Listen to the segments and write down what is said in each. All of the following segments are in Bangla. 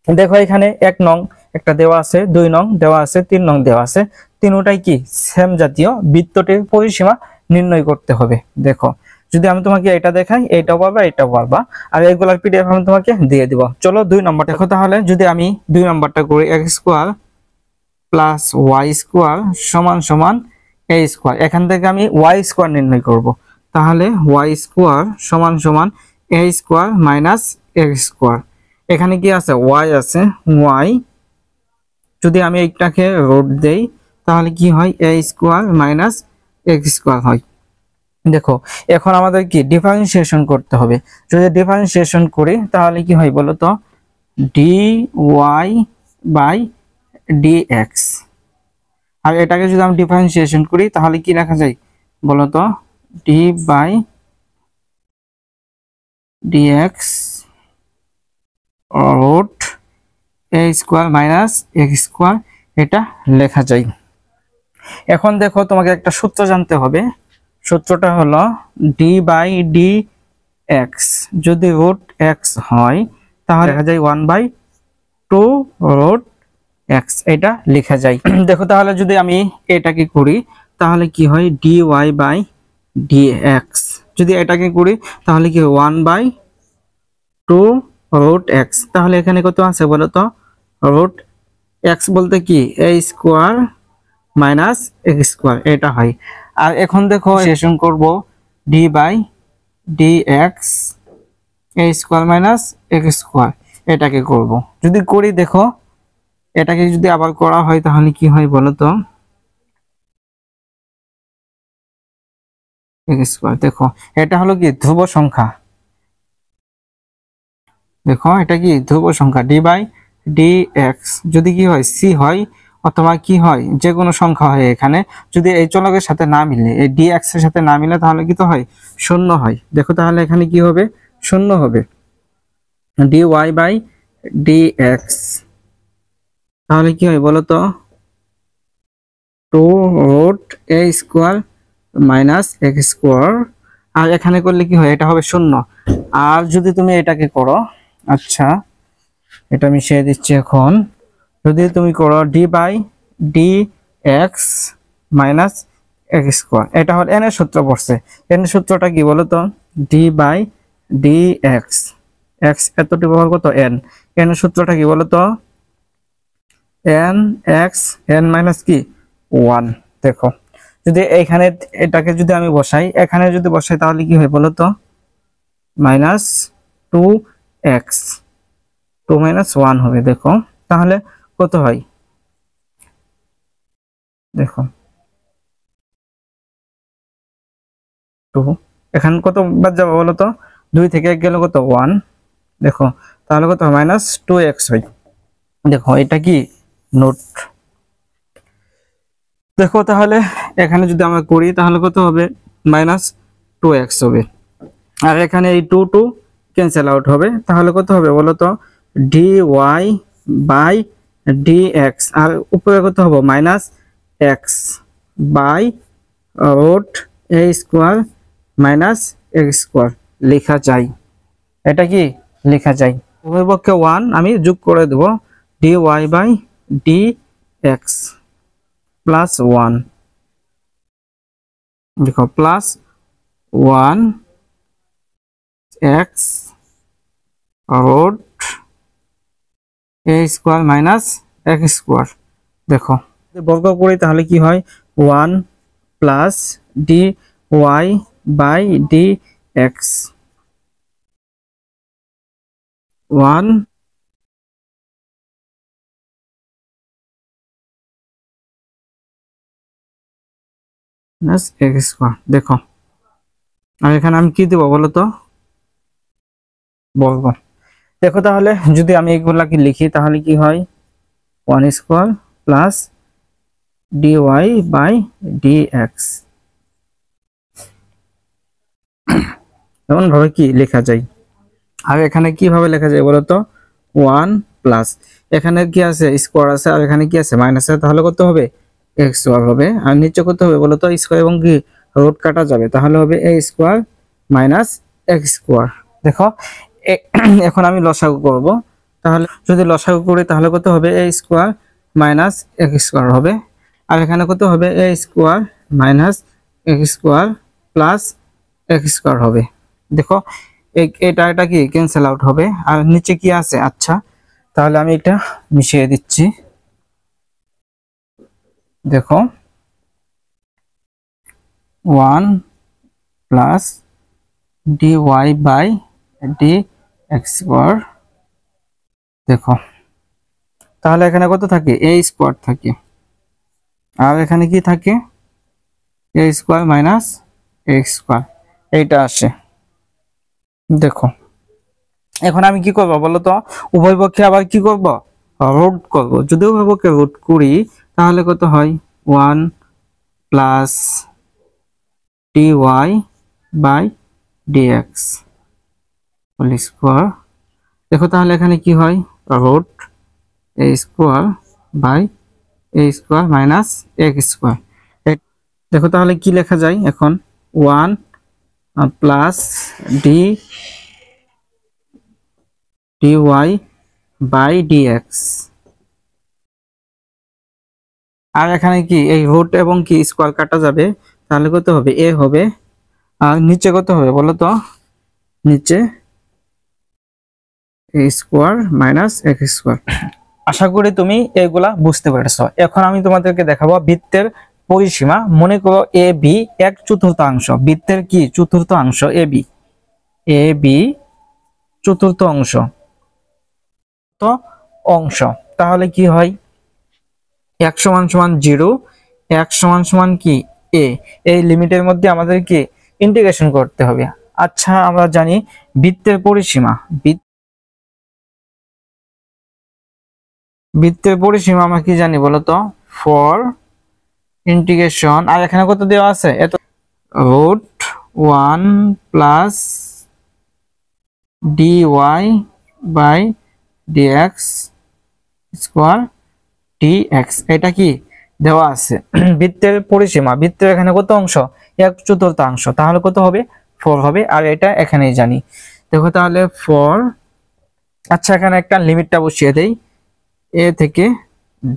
দেখো এখানে 1 নং একটা দেওয়া আছে, 2 নং দেওয়া আছে, 3 নং দেওয়া আছে, তিনটাই কি সেম জাতীয়। বৃত্তটির পরিসীমা নির্ণয় করতে হবে। দেখো যদি আমি তোমাকে এটা দেখাই, এইটাও পারবা, এটাও পারবা, আর এগুলার পিডিএফ আমি তোমাকে দিয়ে দিব। চলো 2 নম্বর দেখো। তাহলে যদি আমি 2 নম্বরটা করি, x square plus y square সমান সমান a স্কয়ার। এখান থেকে আমি y স্কয়ার নির্ণয় করব। তাহলে y স্কয়ার সমান সমান a square minus x square. এখানে কি আছে, y আছে, y যদি আমি এইটাকে রুট দেই তাহলে কি হয়, a square minus x square হয়। দেখো এখন আমাদের কি ডিফারেন্সিয়েশন করতে হবে। যদি ডিফারেন্সিয়েশন করি তাহলে কি হয় বলো তো, dy বাই dx। আর এটাকে যদি আমি ডিফারেন্সিয়েশন করি তাহলে কি লেখা যায় বলো তো, d by dx root a square minus x square, এটা লেখা যায়। এখন দেখো তোমাকে একটা সূত্র জানতে হবে। সূত্রটা হলো d বাই dx যদি রুট x হয় তাহলে লেখা যায় 1/2 রুট x, এটা লেখা যায়। দেখো তাহলে যদি আমি এটাকে করি তাহলে কি হয়, dy বাই dx। যদি এটাকে করি তাহলে কি 1/2 রুট x। তাহলে এখানে কত আছে বলো তো, রুট x বলতে কি a square minus x square, এটা হয়। আর এখন দেখো সেশন করব d by dx a square minus x square, এটাকে করব। যদি করি দেখো এটাকে যদি আবার করা হয় তাহলে কি হয় বলো তো, x স্কয়ার। দেখো এটা হলো কি ধ্রুব সংখ্যা। দেখো এটা কি ধ্রুব সংখ্যা, d বাই dx যদি কি হয় c হয় অথবা কি হয় যে কোনো সংখ্যা হয়, এখানে যদি এই চলকের সাথে না মিলে, এই dx এর সাথে না মিলে তাহলে কি তো হয়, শূন্য হয়। দেখো তাহলে এখানে কি হবে, শূন্য হবে। dy বাই dx তাহলে কি হয় বলো তো, 2 root a square minus x square. আর এখানে করলে কি হয়, এটা হবে শূন্য। আর যদি তুমি এটাকে করো, আচ্ছা এটা মিশিয়ে দিচ্ছি এখন। যদি তুমি করো d by dx minus x square, এটা হল n এর সূত্র পড়ছে। n এর সূত্রটা কি বলো তো, d বাই dx, x এতটুকু ব্যবহার কত n, n এর সূত্রটা কি বলো তো, n x n মাইনাস কি 1। দেখো যদি এইখানে এটাকে যদি আমি বসাই, এখানে যদি বসাই তাহলে কি হয় বলো তো, মাইনাস 2x, 2 মাইনাস 1 হবে। দেখো তাহলে কত হয়, দেখো 2, এখানে কত বাদ যাবে বলো তো, 2 থেকে 1 গেলে কত 1। দেখো তাহলে কত মাইনাস 2x হয়। দেখো এটা কি নোট। দেখো তাহলে এখানে যদি আমরা করি তাহলে কত হবে, মাইনাস 2x হবে। আর এখানে এই 2 2 ক্যান্সেল আউট হবে, তাহলে কত হবে বলো তো, dy বাই dx। আর উপরে কত হবে, minus x by root a square minus x square লেখা যায়। এটা কি লেখা যায়, উভয় পক্ষে 1 আমি যোগ করে দেব, dy বাই dx প্লাস 1। দেখো plus 1 x root a square minus x square. দেখো যদি বর্গ করি তাহলে কি হয়, 1 plus dy by dx 1 plus x square. দেখো আর এখানে আমি কি দেব বলো তো, বর্গ। দেখো তাহলে যদি আমি এগুলাকে লিখি তাহলে কি হয়, 1 square plus dy by dx এমন ভাবে কি লেখা যায়। আর এখানে কিভাবে লেখা যায় বলতো, 1 প্লাস এখানে কি আছে স্কয়ার আছে, আর এখানে কি আছে মাইনাস আছে, তাহলে কত হবে x স্কয়ার হবে। আর নিচে কত হবে বলতো, স্কয়ার এবং কি রুট কাটা যাবে, তাহলে হবে a square minus x square. দেখো এখন আমি লসাগু করব, তাহলে যদি লসাগু করি তাহলে কত হবে a square minus x square হবে, আর এখানে কত হবে a square minus x square plus x square হবে। দেখো এটা কি ক্যান্সেল আউট হবে, আর নিচে কি আছে, আচ্ছা তাহলে আমি এটা মিশিয়ে দিচ্ছি। দেখো 1 plus dy by dx square. দেখো তাহলে এখানে কত থাকে a স্কয়ার থাকে, আর এখানে কি থাকে a square minus x square, এইটা আসে। দেখো এখন আমি কি করব বলো তো, উভয় পক্ষে আবার কি করব, রুট করব। যদি উভয় পক্ষে রুট করি তাহলে কত হয় 1 plus dy by dx whole square. দেখো তাহলে এখানে কি হয় root a square by a square minus x square. দেখো তাহলে কি লেখা যায় এখন 1 প্লাস dy বাই dx, আর এখানে কি এই রুট এবং কি স্কয়ার কাটা যাবে, তাহলে কত হবে a হবে, আর নিচে কত হবে বলো তো, নিচে a square minus x square. আশা করি তুমি এগুলা বুঝতে পেরেছো। এখন আমি তোমাদেরকে দেখাবো বৃত্তের পরিসীমা। মনে করো এ বি 1/4 বৃত্তের কি চতুর্থাংশ এ বি চতুর্থাংশ তো অংশ, তাহলে কি হয় 1 সমান সমান 0, 1 সমান সমান কি a, এই লিমিটের মধ্যে আমাদের কি ইন্টিগ্রেশন করতে হবে। আচ্ছা আমরা জানি বৃত্তের পরিসীমা, বৃত্তের পরিসীমা আমরা কি জানি বলতো, ফর ইন্টিগ্রেশন, আর এখানে কত দেওয়া আছে এত root 1 plus dy by dx square dx, এটা কি দেওয়া আছে বৃত্তের পরিসীমা। বৃত্তের এখানে কত অংশ 1/4, তাহলে কত হবে 4 হবে, আর এটা এখানেই জানি। দেখো তাহলে 4, আচ্ছা এখানে একটা লিমিটটা বসিয়ে দেই a থেকে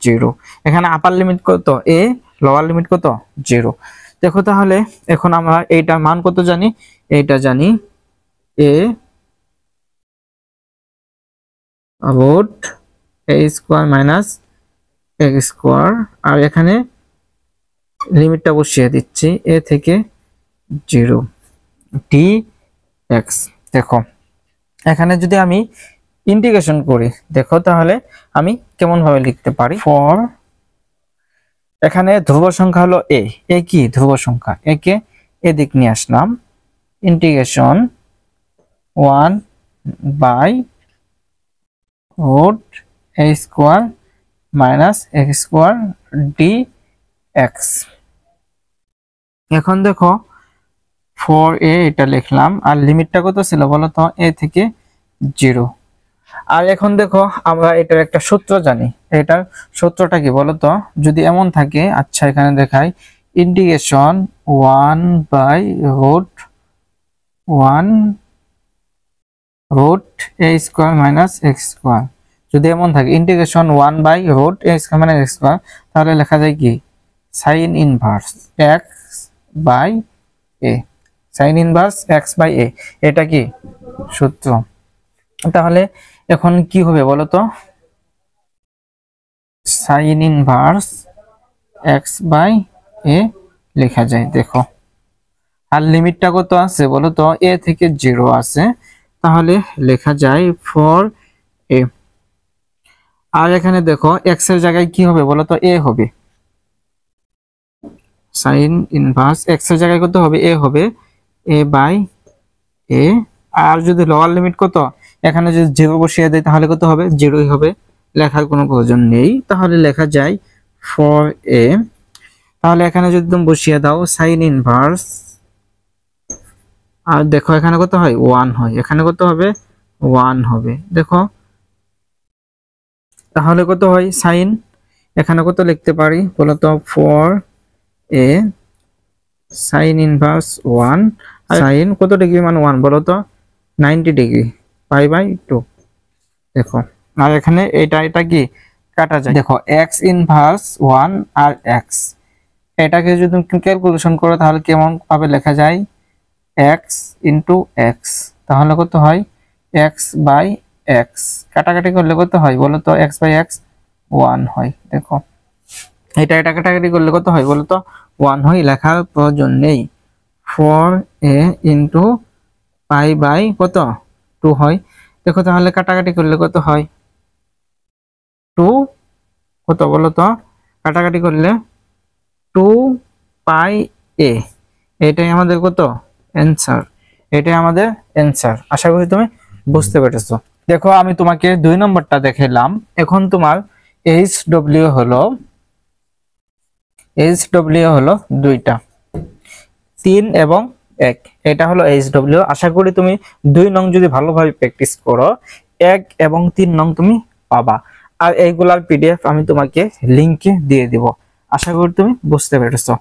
0, এখানে আপার লিমিট কত a, লোয়ার লিমিট কত 0। দেখো তাহলে এখন আমরা এইটার মান কত জানি, এইটা জানি a root a square minus x square, আর এখানে লিমিটটা বসিয়ে দিচ্ছি a থেকে 0 dx। দেখো এখানে যদি আমি ইন্টিগ্রেশন করি, দেখো তাহলে আমি কেমন ভাবে লিখতে পারি, ফর এখানে ধ্রুব সংখ্যা হলো a কি ধ্রুব সংখ্যা, a কে এদিক নিয়ে আসলাম, integration 1 by root a square minus x square dx। এখন দেখো 4a এটা লিখলাম, আর লিমিটটা কত ছিল বলো তো a থেকে 0। আর এখন দেখো আমরা এটার একটা সূত্র জানি, এটার সূত্রটা কি বলো তো, যদি এমন থাকে, আচ্ছা এখানে দেখাই integration 1 by root 1 root a square minus x square, যদি এমন থাকে integration 1 by root a square minus x square, তাহলে লেখা যায় কি sine inverse x by a, sine inverse x by a, এটা কি সূত্র। তাহলে এখন কি হবে বলো তো, sine inverse x by a লেখা যায়। দেখো আর লিমিটটা কত আছে বলো তো, a থেকে 0 আছে, তাহলে লেখা যায় 4a। আর এখানে দেখো x এর জায়গায় কি হবে বলো তো, a হবে, সাইন ইনভার্স x এর জায়গায় কত হবে a হবে, a বাই a। আর যদি লোয়ার লিমিট কত, এখানে যদি 0 বসিয়ে দেয় তাহলে কত হবে 0ই হবে, লেখার কোনো প্রয়োজন নেই, তাহলে লেখা যায় 4a। তাহলে এখানে যদি তুমি বসিয়ে দাও সাইন ইনভার্স, আর দেখো এখানে কত হয় 1 হয়, এখানে কত হবে 1 হবে। দেখো তাহলে কত হয় সাইন, এখানে কত লিখতে পারি বলো তো, 4a সাইন ইনভার্স 1, সাইন কত ডিগ্রি মান 1 বলো তো 90 ডিগ্রি, পাই বাই 2। দেখো আর এখানে এটা কি কাটা যায়। দেখো x ইনভার্স 1 আর x, এটাকে যদি তুমি ক্যালকুলেশন করো তাহলে কেমন ভাবে লেখা যায়, x ইনটু x, তাহলে কত হয় x বাই x, কাটাকাটি করলে কত হয় বলো তো, x বাই x 1 হয়। দেখো এটা কাটাকাটি করলে কত হয় বলো তো, 1 হয়, লেখার প্রয়োজন নেই। 4a ইনটু পাই বাই কত 2 হয়। দেখো তাহলে কাটাকাটি করলে কত হয়, 2 কত বলো তো, কাটাকাটি করলে 2 পাই a, এটাই আমাদের কত অ্যানসার, এটাই আমাদের অ্যানসার। আশা করি তুমি বুঝতে পেরেছো। দেখো আমি তোমাকে 2 নম্বরটা দেখাইলাম, এখন তোমার HW হলো দুইটা, 3 এবং 1, এটা হলো HW। আশা করি তুমি 2 নং যদি ভালোভাবে প্র্যাকটিস করো 1 এবং 3 নং তুমি পাবা। আর এইগুলার PDF আমি তোমাকে লিংকে দিয়ে দিব। আশা করি তুমি বুঝতে পেরেছো।